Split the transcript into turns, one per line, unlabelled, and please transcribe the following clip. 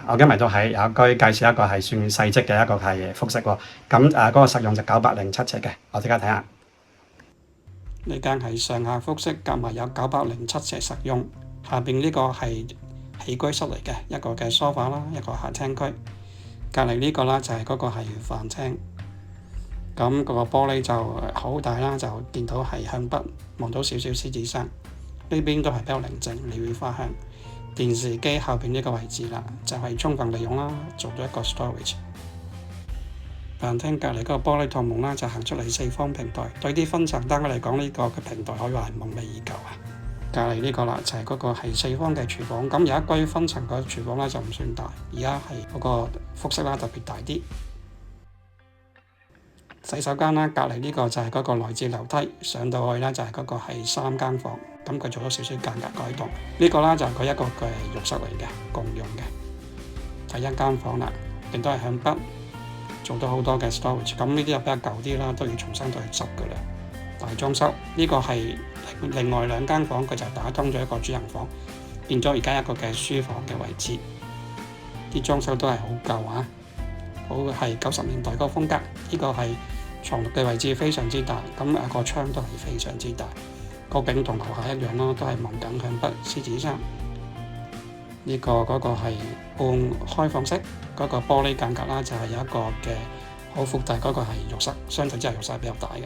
我今日都係有一居介紹一個係算細則嘅一個係複式喎。咁嗰個實用就907尺嘅，我即刻睇下。呢間係上下複式夾埋有907尺實用，下邊呢個係起居室嚟嘅，一個嘅梳化啦，一個客廳區。隔離呢個啦就係嗰個係飯廳。咁嗰個玻璃就好大啦，就見到係向北望到少少獅子山。呢邊都係比較寧靜，鳥語花香。電視機後邊呢個位置啦，就係充分利用啦，做咗一個 storage。飯廳隔離嗰個玻璃套門啦，就行出嚟4方平台，對啲分層單位嚟講，呢個嘅平台可以話係夢寐以求啊！隔離呢個啦，就係嗰個係4方嘅廚房。咁有一居分層個廚房咧就唔算大，而家係嗰個複式啦特別大啲。洗手間啦，隔離呢個就係嗰個內置樓梯上到去啦，就係嗰個係3間房。咁佢做咗少少間隔改動。呢個啦就係佢一個嘅浴室嚟嘅，共用嘅。第一間房啦，亦都係向北，做到好多嘅 storage。咁呢啲又比較舊啲啦，都要重新再去執噶啦。大裝修呢個係另外2間房，佢就打通咗一個主人房，變咗而家一個嘅書房嘅位置。啲裝修都係好舊啊，好係90年代嗰個風格。呢個係床褥嘅位置非常之大，咁個窗都係非常之大。個景同樓下一樣咯，都係望緊向北獅子山。呢個嗰個係半開放式，嗰個玻璃間隔啦，就係有一個嘅好闊大，嗰個係浴室，相對之下浴室係比較大嘅。